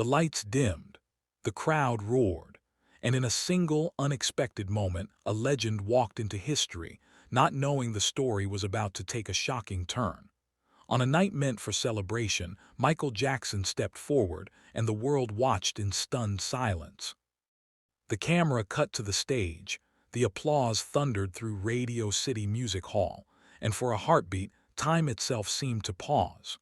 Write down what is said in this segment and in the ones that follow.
The lights dimmed, the crowd roared, and in a single, unexpected moment, a legend walked into history, not knowing the story was about to take a shocking turn. On a night meant for celebration, Michael Jackson stepped forward, and the world watched in stunned silence. The camera cut to the stage, the applause thundered through Radio City Music Hall, and for a heartbeat, time itself seemed to pause.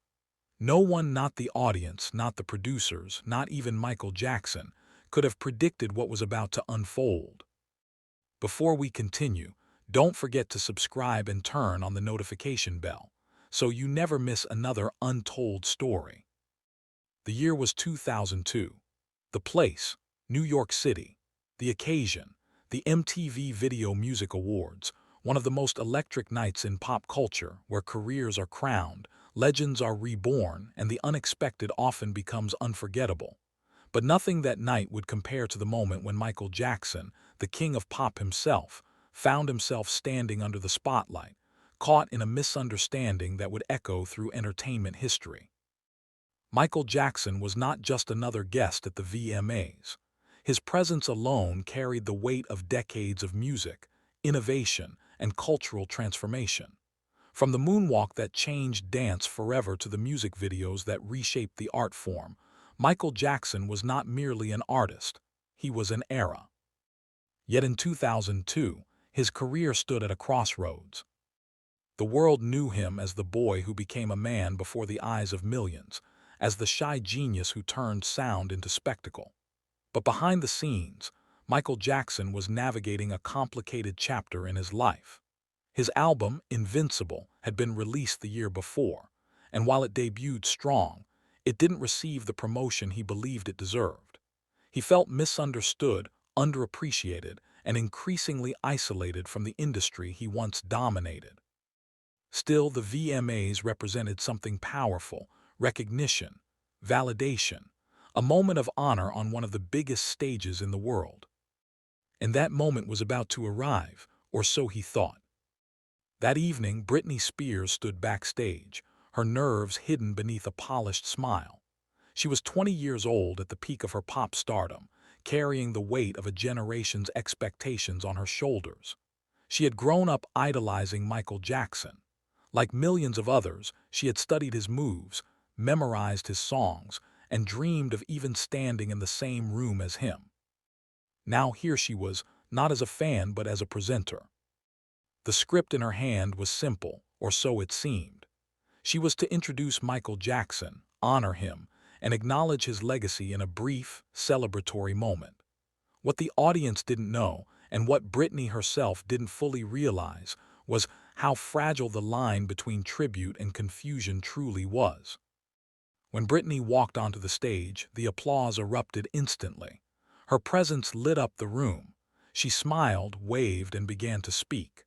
No one, not the audience, not the producers, not even Michael Jackson, could have predicted what was about to unfold. Before we continue, don't forget to subscribe and turn on the notification bell, so you never miss another untold story. The year was 2002. The place, New York City. The occasion, the MTV Video Music Awards, one of the most electric nights in pop culture where careers are crowned, legends are reborn, and the unexpected often becomes unforgettable. But nothing that night would compare to the moment when Michael Jackson, the king of pop himself, found himself standing under the spotlight, caught in a misunderstanding that would echo through entertainment history. Michael Jackson was not just another guest at the VMAs. His presence alone carried the weight of decades of music, innovation, and cultural transformation. From the moonwalk that changed dance forever to the music videos that reshaped the art form, Michael Jackson was not merely an artist, he was an era. Yet in 2002, his career stood at a crossroads. The world knew him as the boy who became a man before the eyes of millions, as the shy genius who turned sound into spectacle. But behind the scenes, Michael Jackson was navigating a complicated chapter in his life. His album, Invincible, had been released the year before, and while it debuted strong, it didn't receive the promotion he believed it deserved. He felt misunderstood, underappreciated, and increasingly isolated from the industry he once dominated. Still, the VMAs represented something powerful: recognition, validation, a moment of honor on one of the biggest stages in the world. And that moment was about to arrive, or so he thought. That evening, Britney Spears stood backstage, her nerves hidden beneath a polished smile. She was 20 years old at the peak of her pop stardom, carrying the weight of a generation's expectations on her shoulders. She had grown up idolizing Michael Jackson. Like millions of others, she had studied his moves, memorized his songs, and dreamed of even standing in the same room as him. Now here she was, not as a fan but as a presenter. The script in her hand was simple, or so it seemed. She was to introduce Michael Jackson, honor him, and acknowledge his legacy in a brief, celebratory moment. What the audience didn't know, and what Britney herself didn't fully realize, was how fragile the line between tribute and confusion truly was. When Britney walked onto the stage, the applause erupted instantly. Her presence lit up the room. She smiled, waved, and began to speak.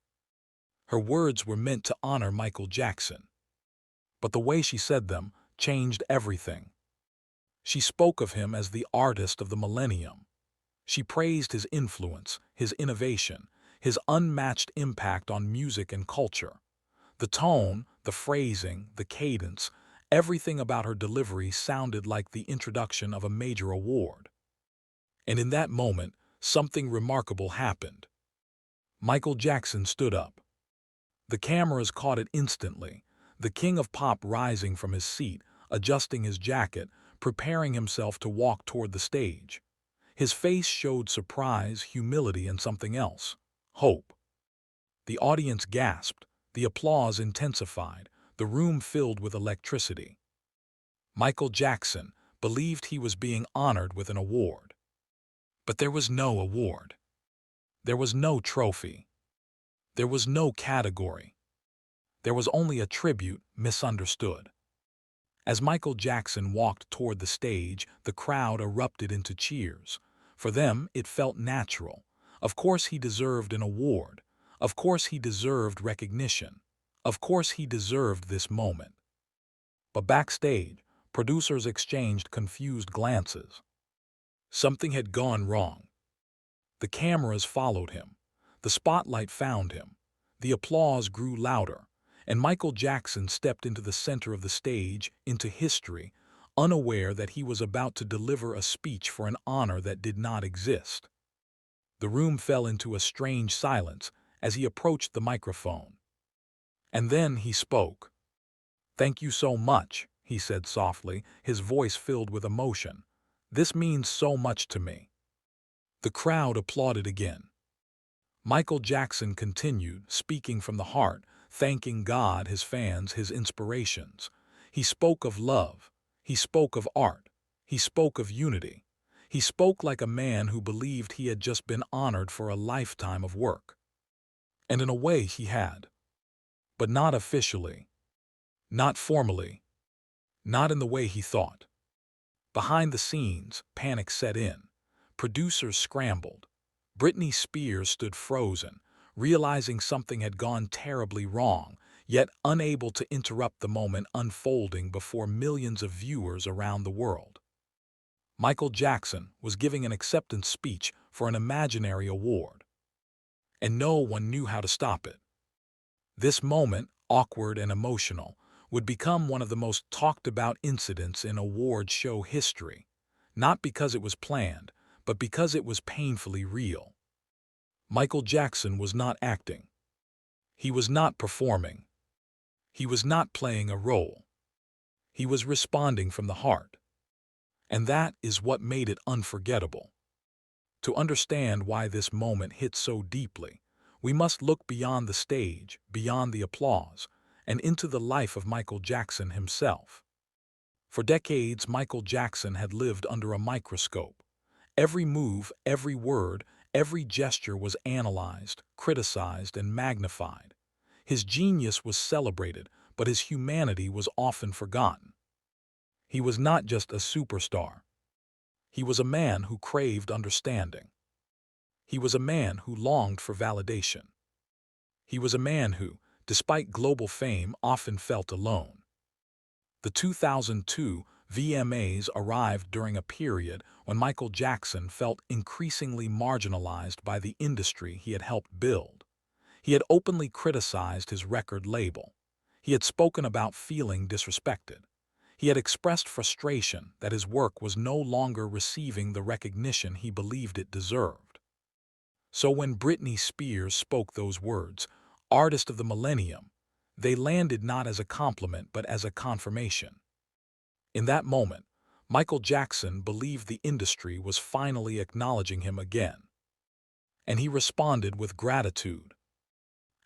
Her words were meant to honor Michael Jackson. But the way she said them changed everything. She spoke of him as the artist of the millennium. She praised his influence, his innovation, his unmatched impact on music and culture. The tone, the phrasing, the cadence, everything about her delivery sounded like the introduction of a major award. And in that moment, something remarkable happened. Michael Jackson stood up. The cameras caught it instantly, the king of pop rising from his seat, adjusting his jacket, preparing himself to walk toward the stage. His face showed surprise, humility, and something else: hope. The audience gasped, the applause intensified, the room filled with electricity. Michael Jackson believed he was being honored with an award. But there was no award. There was no trophy. There was no category. There was only a tribute misunderstood. As Michael Jackson walked toward the stage, the crowd erupted into cheers. For them, it felt natural. Of course he deserved an award. Of course he deserved recognition. Of course he deserved this moment. But backstage, producers exchanged confused glances. Something had gone wrong. The cameras followed him. The spotlight found him. The applause grew louder, and Michael Jackson stepped into the center of the stage, into history, unaware that he was about to deliver a speech for an honor that did not exist. The room fell into a strange silence as he approached the microphone. And then he spoke. "Thank you so much," he said softly, his voice filled with emotion. "This means so much to me." The crowd applauded again. Michael Jackson continued, speaking from the heart, thanking God, his fans, his inspirations. He spoke of love. He spoke of art. He spoke of unity. He spoke like a man who believed he had just been honored for a lifetime of work. And in a way he had. But not officially. Not formally. Not in the way he thought. Behind the scenes, panic set in. Producers scrambled. Britney Spears stood frozen, realizing something had gone terribly wrong, yet unable to interrupt the moment unfolding before millions of viewers around the world. Michael Jackson was giving an acceptance speech for an imaginary award, and no one knew how to stop it. This moment, awkward and emotional, would become one of the most talked-about incidents in award show history, not because it was planned, but because it was painfully real. Michael Jackson was not acting. He was not performing. He was not playing a role. He was responding from the heart. And that is what made it unforgettable. To understand why this moment hit so deeply, we must look beyond the stage, beyond the applause, and into the life of Michael Jackson himself. For decades, Michael Jackson had lived under a microscope. Every move, every word, every gesture was analyzed, criticized, and magnified. His genius was celebrated, but his humanity was often forgotten. He was not just a superstar. He was a man who craved understanding. He was a man who longed for validation. He was a man who, despite global fame, often felt alone. The 2002 VMAs arrived during a period when Michael Jackson felt increasingly marginalized by the industry he had helped build. He had openly criticized his record label. He had spoken about feeling disrespected. He had expressed frustration that his work was no longer receiving the recognition he believed it deserved. So when Britney Spears spoke those words, "Artist of the Millennium," they landed not as a compliment but as a confirmation. In that moment, Michael Jackson believed the industry was finally acknowledging him again. And he responded with gratitude.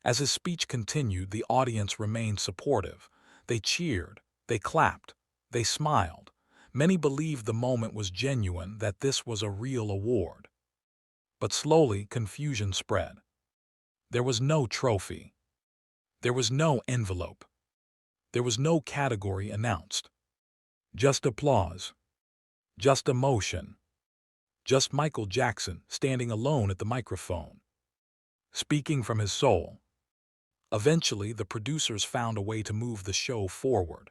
As his speech continued, the audience remained supportive. They cheered, they clapped, they smiled. Many believed the moment was genuine, that this was a real award. But slowly, confusion spread. There was no trophy. There was no envelope. There was no category announced. Just applause. Just emotion. Just Michael Jackson standing alone at the microphone, speaking from his soul. Eventually, the producers found a way to move the show forward.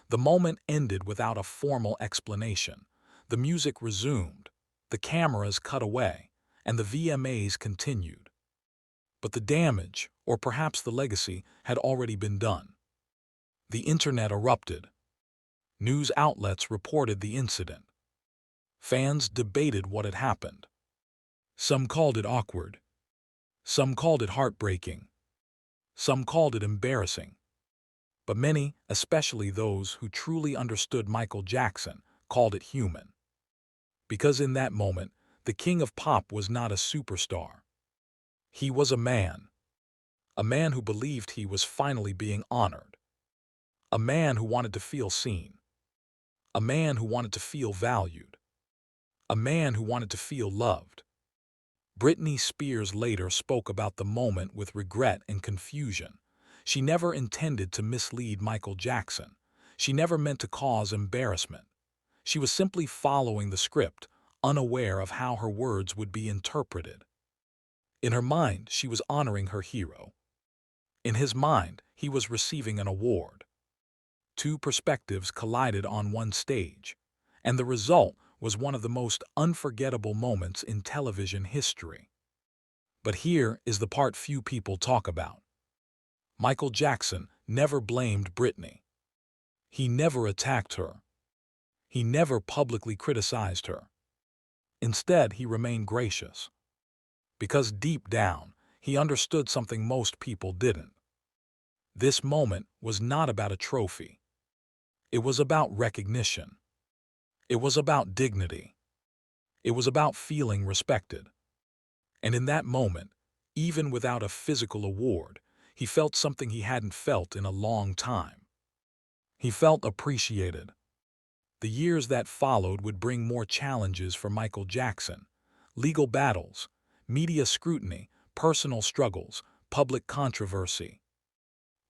The moment ended without a formal explanation. The music resumed, the cameras cut away, and the VMAs continued. But the damage, or perhaps the legacy, had already been done. The internet erupted. News outlets reported the incident. Fans debated what had happened. Some called it awkward. Some called it heartbreaking. Some called it embarrassing. But many, especially those who truly understood Michael Jackson, called it human. Because in that moment, the king of pop was not a superstar. He was a man who believed he was finally being honored, a man who wanted to feel seen, a man who wanted to feel valued, a man who wanted to feel loved. Britney Spears later spoke about the moment with regret and confusion. She never intended to mislead Michael Jackson. She never meant to cause embarrassment. She was simply following the script, unaware of how her words would be interpreted. In her mind, she was honoring her hero. In his mind, he was receiving an award. Two perspectives collided on one stage, and the result was one of the most unforgettable moments in television history. But here is the part few people talk about. Michael Jackson never blamed Britney. He never attacked her. He never publicly criticized her. Instead, he remained gracious. Because deep down, he understood something most people didn't. This moment was not about a trophy. It was about recognition. It was about dignity. It was about feeling respected. And in that moment, even without a physical award, he felt something he hadn't felt in a long time. He felt appreciated. The years that followed would bring more challenges for Michael Jackson: legal battles, media scrutiny, personal struggles, public controversy.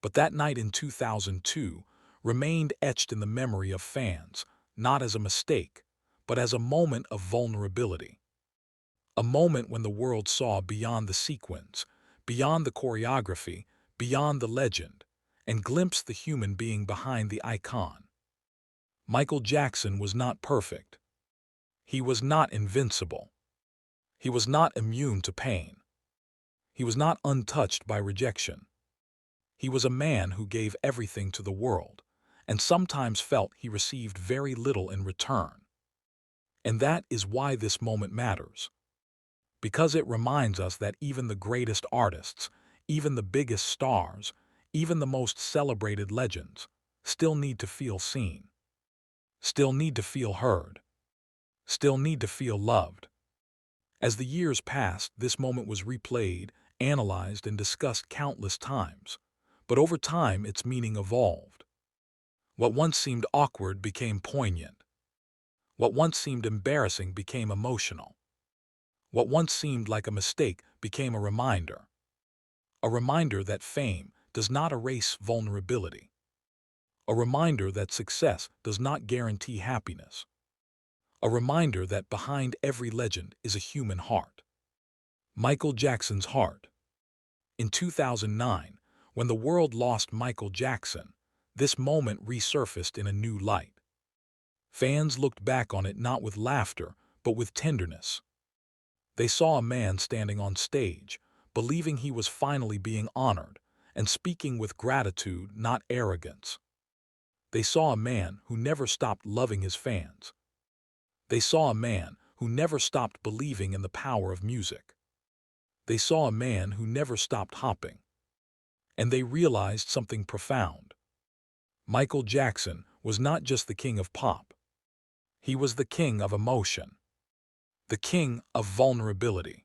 But that night in 2002 remained etched in the memory of fans, not as a mistake, but as a moment of vulnerability. A moment when the world saw beyond the sequins, beyond the choreography, beyond the legend, and glimpsed the human being behind the icon. Michael Jackson was not perfect. He was not invincible. He was not immune to pain. He was not untouched by rejection. He was a man who gave everything to the world, and sometimes felt he received very little in return. And that is why this moment matters. Because it reminds us that even the greatest artists, even the biggest stars, even the most celebrated legends, still need to feel seen, still need to feel heard, still need to feel loved. As the years passed, this moment was replayed, analyzed, and discussed countless times. But over time, its meaning evolved. What once seemed awkward became poignant. What once seemed embarrassing became emotional. What once seemed like a mistake became a reminder. A reminder that fame does not erase vulnerability. A reminder that success does not guarantee happiness. A reminder that behind every legend is a human heart. Michael Jackson's heart. In 2009, when the world lost Michael Jackson, this moment resurfaced in a new light. Fans looked back on it not with laughter, but with tenderness. They saw a man standing on stage, believing he was finally being honored, and speaking with gratitude, not arrogance. They saw a man who never stopped loving his fans. They saw a man who never stopped believing in the power of music. They saw a man who never stopped hopping. And they realized something profound. Michael Jackson was not just the king of pop. He was the king of emotion, the king of vulnerability,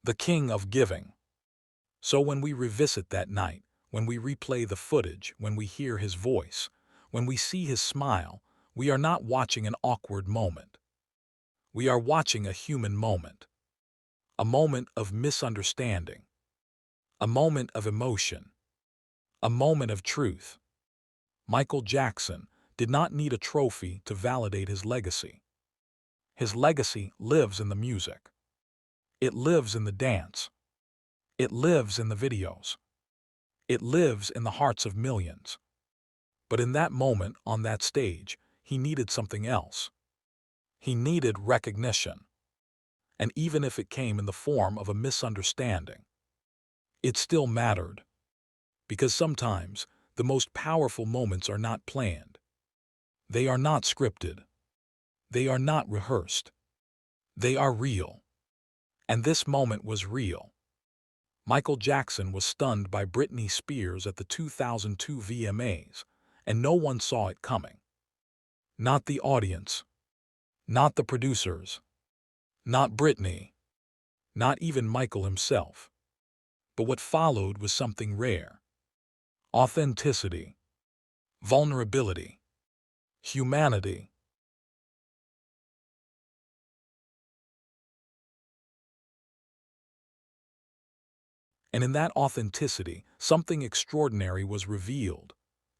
the king of giving. So when we revisit that night, when we replay the footage, when we hear his voice, when we see his smile, we are not watching an awkward moment. We are watching a human moment, a moment of misunderstanding, a moment of emotion, a moment of truth. Michael Jackson did not need a trophy to validate his legacy. His legacy lives in the music. It lives in the dance. It lives in the videos. It lives in the hearts of millions. But in that moment, on that stage, he needed something else. He needed recognition. And even if it came in the form of a misunderstanding, it still mattered. Because sometimes, the most powerful moments are not planned. They are not scripted. They are not rehearsed. They are real. And this moment was real. Michael Jackson was stunned by Britney Spears at the 2002 VMAs, and no one saw it coming. Not the audience. Not the producers. Not Britney. Not even Michael himself. But what followed was something rare. Authenticity. Vulnerability. Humanity. And in that authenticity, something extraordinary was revealed,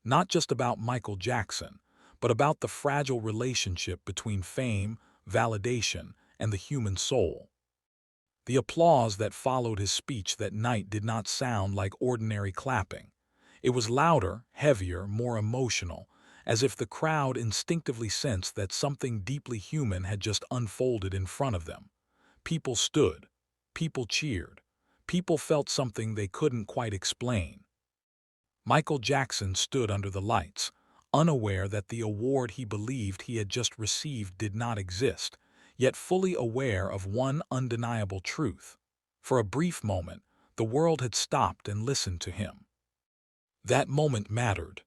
not just about Michael Jackson, but about the fragile relationship between fame, validation, and the human soul. The applause that followed his speech that night did not sound like ordinary clapping. It was louder, heavier, more emotional, as if the crowd instinctively sensed that something deeply human had just unfolded in front of them. People stood. People cheered. People felt something they couldn't quite explain. Michael Jackson stood under the lights, unaware that the award he believed he had just received did not exist, yet fully aware of one undeniable truth. For a brief moment, the world had stopped and listened to him. That moment mattered,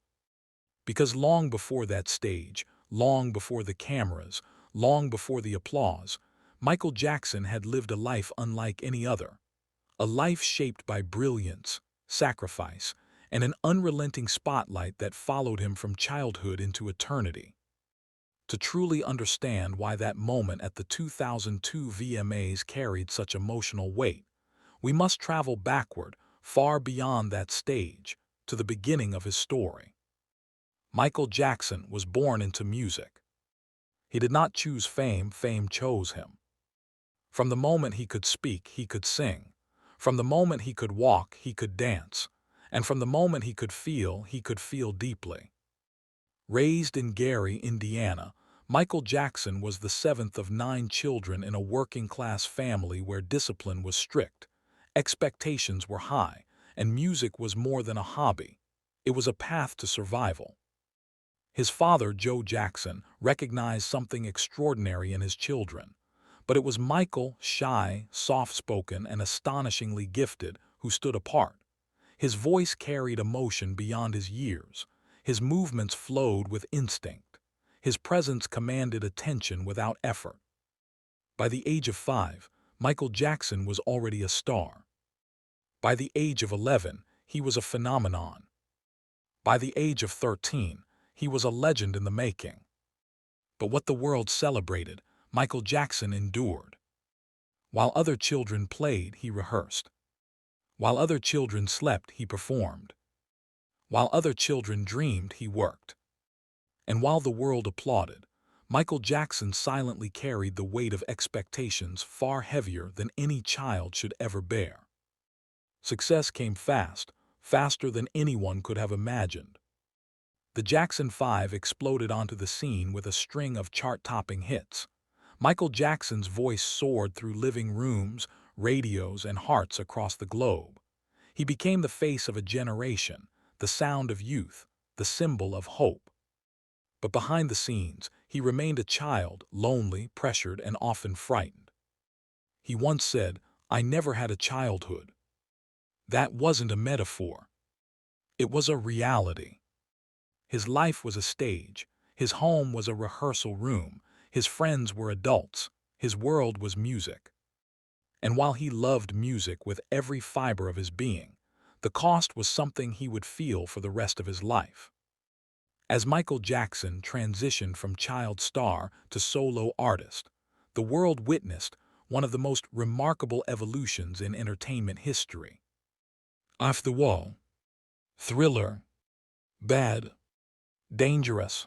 because long before that stage, long before the cameras, long before the applause, Michael Jackson had lived a life unlike any other. A life shaped by brilliance, sacrifice, and an unrelenting spotlight that followed him from childhood into eternity. To truly understand why that moment at the 2002 VMAs carried such emotional weight, we must travel backward, far beyond that stage, to the beginning of his story. Michael Jackson was born into music. He did not choose fame, fame chose him. From the moment he could speak, he could sing. From the moment he could walk, he could dance. And from the moment he could feel deeply. Raised in Gary, Indiana, Michael Jackson was the seventh of 9 children in a working-class family where discipline was strict, expectations were high, and music was more than a hobby. It was a path to survival. His father, Joe Jackson, recognized something extraordinary in his children. But it was Michael, shy, soft-spoken, and astonishingly gifted, who stood apart. His voice carried emotion beyond his years. His movements flowed with instinct. His presence commanded attention without effort. By the age of 5, Michael Jackson was already a star. By the age of 11, he was a phenomenon. By the age of 13, he was a legend in the making. But what the world celebrated, Michael Jackson endured. While other children played, he rehearsed. While other children slept, he performed. While other children dreamed, he worked. And while the world applauded, Michael Jackson silently carried the weight of expectations far heavier than any child should ever bear. Success came fast, faster than anyone could have imagined. The Jackson 5 exploded onto the scene with a string of chart-topping hits. Michael Jackson's voice soared through living rooms, radios, and hearts across the globe. He became the face of a generation, the sound of youth, the symbol of hope. But behind the scenes, he remained a child, lonely, pressured, and often frightened. He once said, "I never had a childhood." That wasn't a metaphor. It was a reality. His life was a stage. His home was a rehearsal room. His friends were adults. His world was music. And while he loved music with every fiber of his being, the cost was something he would feel for the rest of his life. As Michael Jackson transitioned from child star to solo artist, the world witnessed one of the most remarkable evolutions in entertainment history. Off the Wall, Thriller, Bad, Dangerous.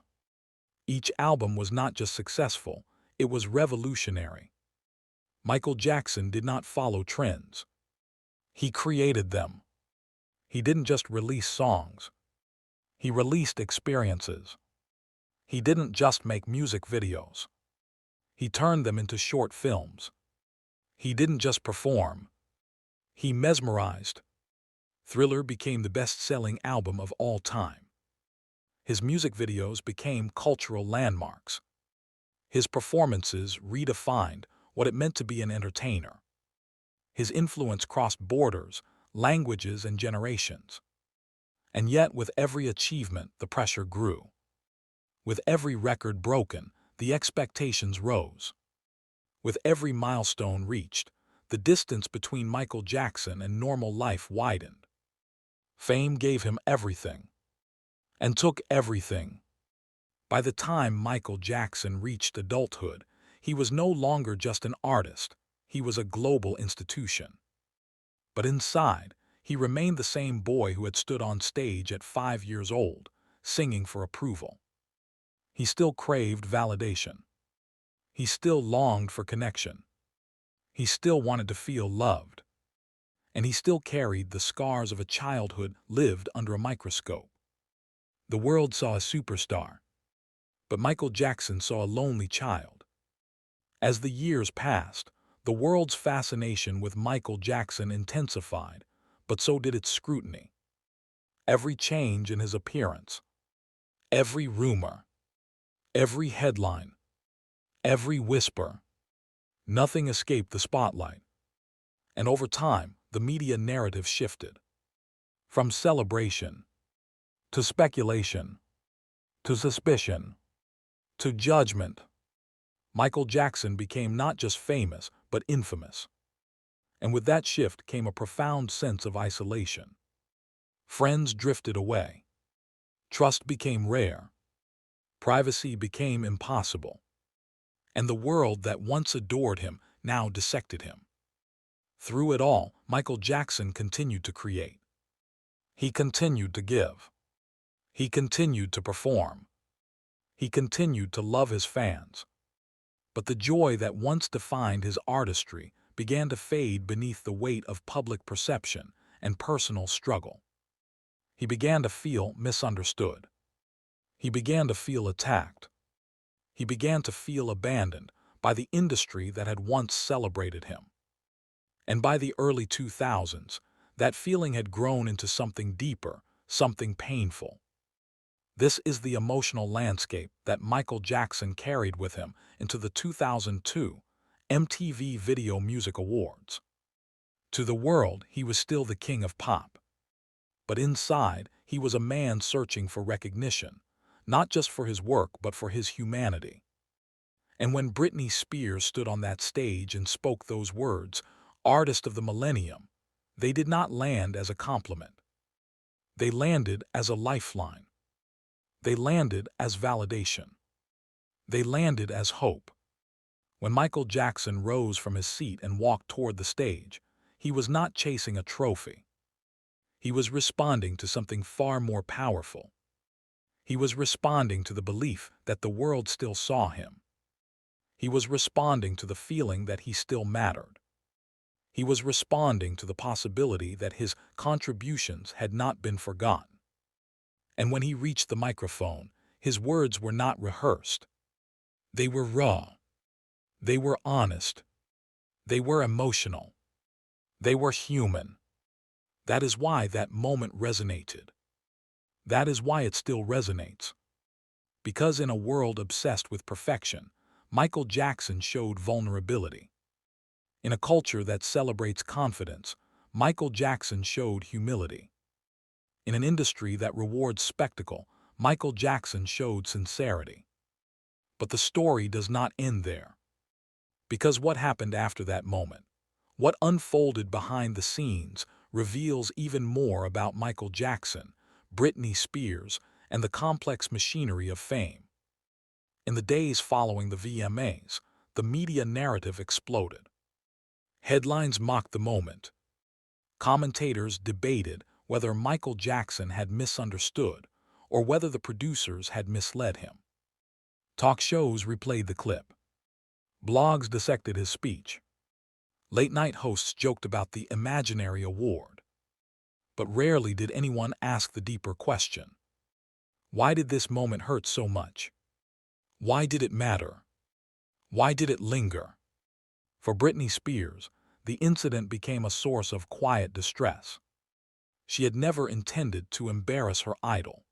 Each album was not just successful, it was revolutionary. Michael Jackson did not follow trends. He created them. He didn't just release songs. He released experiences. He didn't just make music videos. He turned them into short films. He didn't just perform. He mesmerized. Thriller became the best-selling album of all time. His music videos became cultural landmarks. His performances redefined what it meant to be an entertainer. His influence crossed borders, languages, and generations. And yet, with every achievement, the pressure grew. With every record broken, the expectations rose. With every milestone reached, the distance between Michael Jackson and normal life widened. Fame gave him everything, and took everything. By the time Michael Jackson reached adulthood, he was no longer just an artist, he was a global institution. But inside, he remained the same boy who had stood on stage at 5 years old, singing for approval. He still craved validation. He still longed for connection. He still wanted to feel loved. And he still carried the scars of a childhood lived under a microscope. The world saw a superstar, but Michael Jackson saw a lonely child. As the years passed, the world's fascination with Michael Jackson intensified, but so did its scrutiny. Every change in his appearance, Every rumor, every headline, every whisper, nothing escaped the spotlight. And over time, the media narrative shifted. From celebration, to speculation, to suspicion, to judgment. Michael Jackson became not just famous, but infamous. And with that shift came a profound sense of isolation. Friends drifted away. Trust became rare. Privacy became impossible. And the world that once adored him now dissected him. Through it all, Michael Jackson continued to create. He continued to give. He continued to perform. He continued to love his fans. But the joy that once defined his artistry began to fade beneath the weight of public perception and personal struggle. He began to feel misunderstood. He began to feel attacked. He began to feel abandoned by the industry that had once celebrated him. And by the early 2000s, that feeling had grown into something deeper, something painful. This is the emotional landscape that Michael Jackson carried with him into the 2002 MTV Video Music Awards. To the world, he was still the king of pop. But inside, he was a man searching for recognition, not just for his work, but for his humanity. And when Britney Spears stood on that stage and spoke those words, "Artist of the Millennium," they did not land as a compliment. They landed as a lifeline. They landed as validation. They landed as hope. When Michael Jackson rose from his seat and walked toward the stage, he was not chasing a trophy. He was responding to something far more powerful. He was responding to the belief that the world still saw him. He was responding to the feeling that he still mattered. He was responding to the possibility that his contributions had not been forgotten. And when he reached the microphone, his words were not rehearsed. They were raw. They were honest. They were emotional. They were human. That is why that moment resonated. That is why it still resonates. Because in a world obsessed with perfection, Michael Jackson showed vulnerability. In a culture that celebrates confidence, Michael Jackson showed humility. In an industry that rewards spectacle, Michael Jackson showed sincerity. But the story does not end there. Because what happened after that moment, what unfolded behind the scenes, reveals even more about Michael Jackson, Britney Spears, and the complex machinery of fame. In the days following the VMAs, the media narrative exploded. Headlines mocked the moment. Commentators debated whether Michael Jackson had misunderstood or whether the producers had misled him. Talk shows replayed the clip. Blogs dissected his speech. Late-night hosts joked about the imaginary award. But rarely did anyone ask the deeper question. Why did this moment hurt so much? Why did it matter? Why did it linger? For Britney Spears, the incident became a source of quiet distress. She had never intended to embarrass her idol.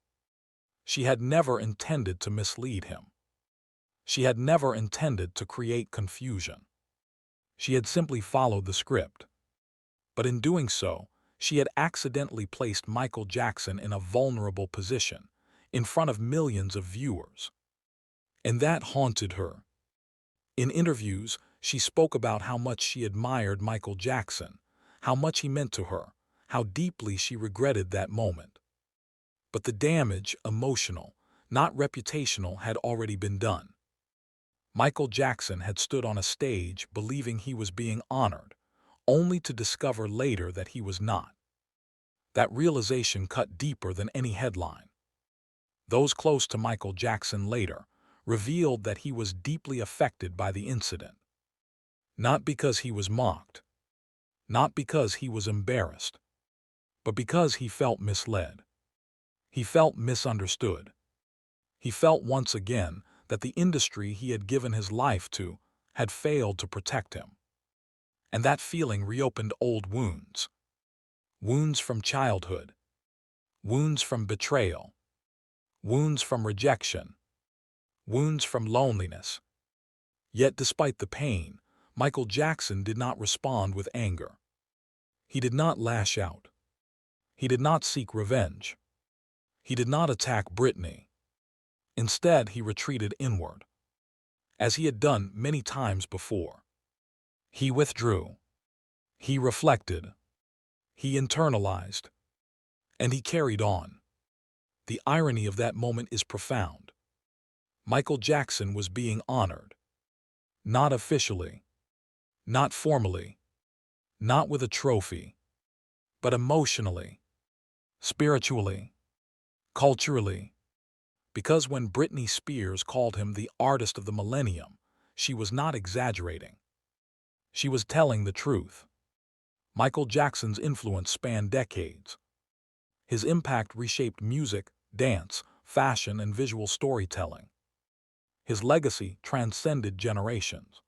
She had never intended to mislead him. She had never intended to create confusion. She had simply followed the script. But in doing so, she had accidentally placed Michael Jackson in a vulnerable position, in front of millions of viewers. And that haunted her. In interviews, she spoke about how much she admired Michael Jackson, how much he meant to her, how deeply she regretted that moment. But the damage, emotional, not reputational, had already been done. Michael Jackson had stood on a stage believing he was being honored, only to discover later that he was not. That realization cut deeper than any headline. Those close to Michael Jackson later revealed that he was deeply affected by the incident. Not because he was mocked, not because he was embarrassed, but because he felt misled. He felt misunderstood. He felt once again that the industry he had given his life to had failed to protect him. And that feeling reopened old wounds. Wounds from childhood. Wounds from betrayal. wounds from rejection, wounds from loneliness. Yet despite the pain, Michael Jackson did not respond with anger. He did not lash out. He did not seek revenge. He did not attack Britney. Instead, he retreated inward, as he had done many times before. He withdrew. He reflected. He internalized. And he carried on. The irony of that moment is profound. Michael Jackson was being honored. Not officially. Not formally. Not with a trophy. But emotionally. Spiritually. Culturally. Because when Britney Spears called him the artist of the millennium, she was not exaggerating. She was telling the truth. Michael Jackson's influence spanned decades. His impact reshaped music, dance, fashion, and visual storytelling. His legacy transcended generations.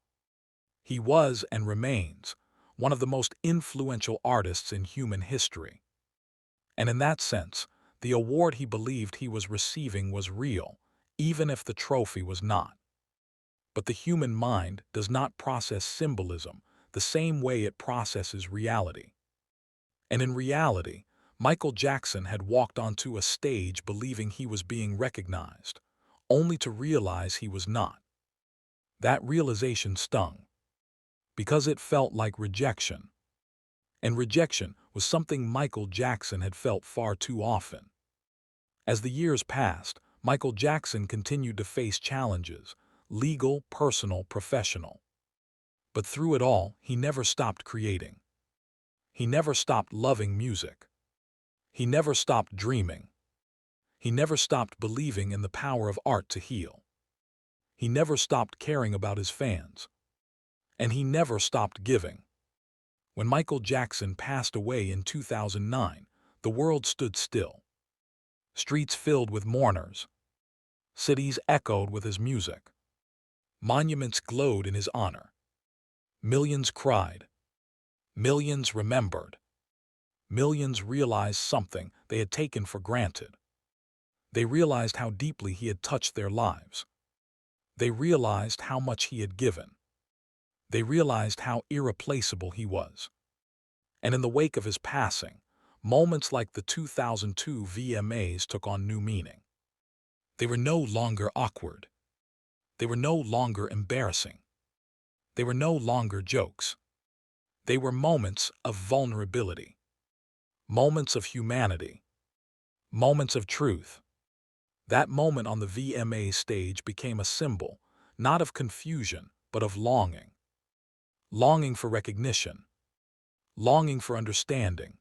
He was and remains one of the most influential artists in human history. And in that sense, the award he believed he was receiving was real, even if the trophy was not. But the human mind does not process symbolism the same way it processes reality. And in reality, Michael Jackson had walked onto a stage believing he was being recognized, only to realize he was not. That realization stung, because it felt like rejection. And rejection was something Michael Jackson had felt far too often. As the years passed, Michael Jackson continued to face challenges, legal, personal, professional. But through it all, he never stopped creating. He never stopped loving music. He never stopped dreaming. He never stopped believing in the power of art to heal. He never stopped caring about his fans. And he never stopped giving. When Michael Jackson passed away in 2009, the world stood still. Streets filled with mourners. Cities echoed with his music. Monuments glowed in his honor. Millions cried. Millions remembered. Millions realized something they had taken for granted. They realized how deeply he had touched their lives. They realized how much he had given. They realized how irreplaceable he was. And in the wake of his passing, moments like the 2002 VMAs took on new meaning. They were no longer awkward. They were no longer embarrassing. They were no longer jokes. They were moments of vulnerability. Moments of humanity. Moments of truth. That moment on the VMA stage became a symbol, not of confusion, but of longing. Longing for recognition. Longing for understanding.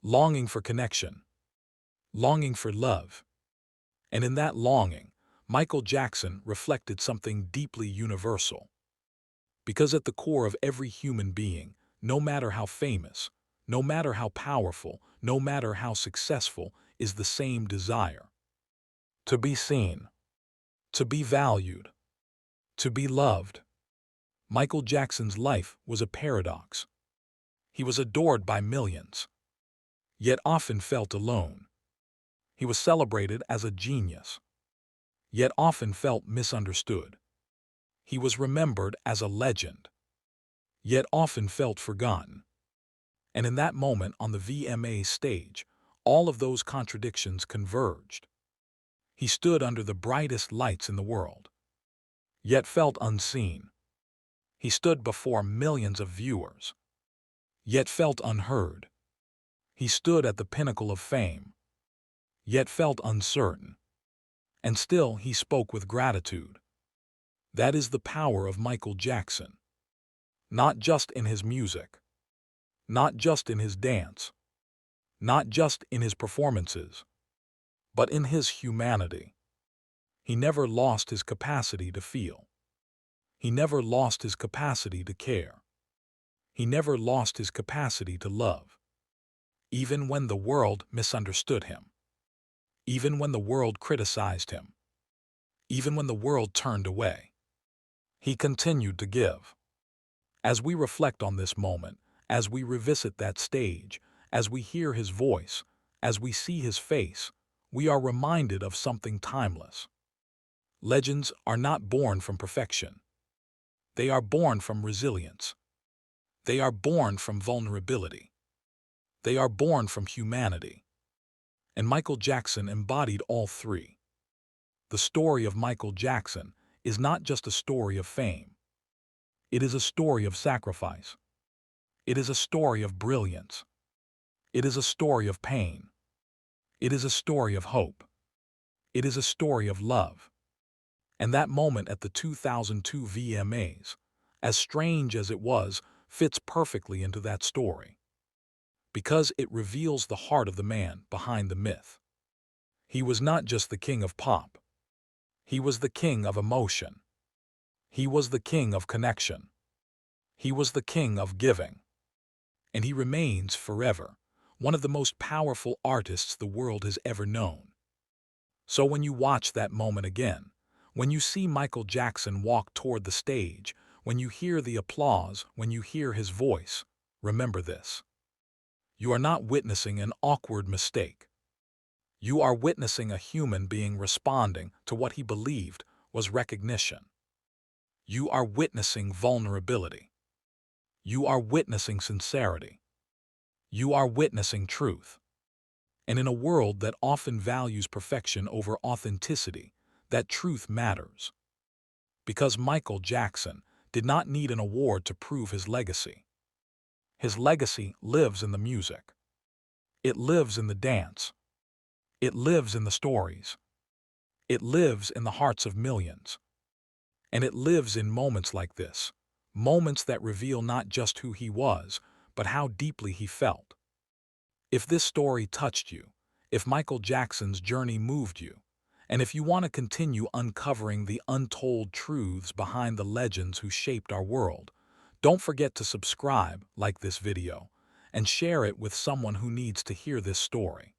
Longing for connection. Longing for love. And in that longing, Michael Jackson reflected something deeply universal. Because at the core of every human being, no matter how famous, no matter how powerful, no matter how successful, is the same desire. To be seen. To be valued. To be loved. Michael Jackson's life was a paradox. He was adored by millions, yet often felt alone. He was celebrated as a genius, yet often felt misunderstood. He was remembered as a legend, yet often felt forgotten. And in that moment on the VMA stage, all of those contradictions converged. He stood under the brightest lights in the world, yet felt unseen. He stood before millions of viewers, yet felt unheard. He stood at the pinnacle of fame, yet felt uncertain. And still he spoke with gratitude. That is the power of Michael Jackson. Not just in his music, not just in his dance, not just in his performances, but in his humanity. He never lost his capacity to feel. He never lost his capacity to care. He never lost his capacity to love. Even when the world misunderstood him. Even when the world criticized him. Even when the world turned away. He continued to give. As we reflect on this moment, as we revisit that stage, as we hear his voice, as we see his face, we are reminded of something timeless. Legends are not born from perfection. They are born from resilience. They are born from vulnerability. They are born from humanity. And Michael Jackson embodied all three. The story of Michael Jackson is not just a story of fame. It is a story of sacrifice. It is a story of brilliance. It is a story of pain. It is a story of hope. It is a story of love. And that moment at the 2002 VMAs, as strange as it was, fits perfectly into that story. Because it reveals the heart of the man behind the myth. He was not just the king of pop. He was the king of emotion. He was the king of connection. He was the king of giving. And he remains forever one of the most powerful artists the world has ever known. So when you watch that moment again, when you see Michael Jackson walk toward the stage, when you hear the applause, when you hear his voice, remember this. You are not witnessing an awkward mistake. You are witnessing a human being responding to what he believed was recognition. You are witnessing vulnerability. You are witnessing sincerity. You are witnessing truth. And in a world that often values perfection over authenticity, that truth matters. Because Michael Jackson did not need an award to prove his legacy. His legacy lives in the music. It lives in the dance. It lives in the stories. It lives in the hearts of millions. And it lives in moments like this, moments that reveal not just who he was, but how deeply he felt. If this story touched you, if Michael Jackson's journey moved you, and if you want to continue uncovering the untold truths behind the legends who shaped our world, don't forget to subscribe, like this video, and share it with someone who needs to hear this story.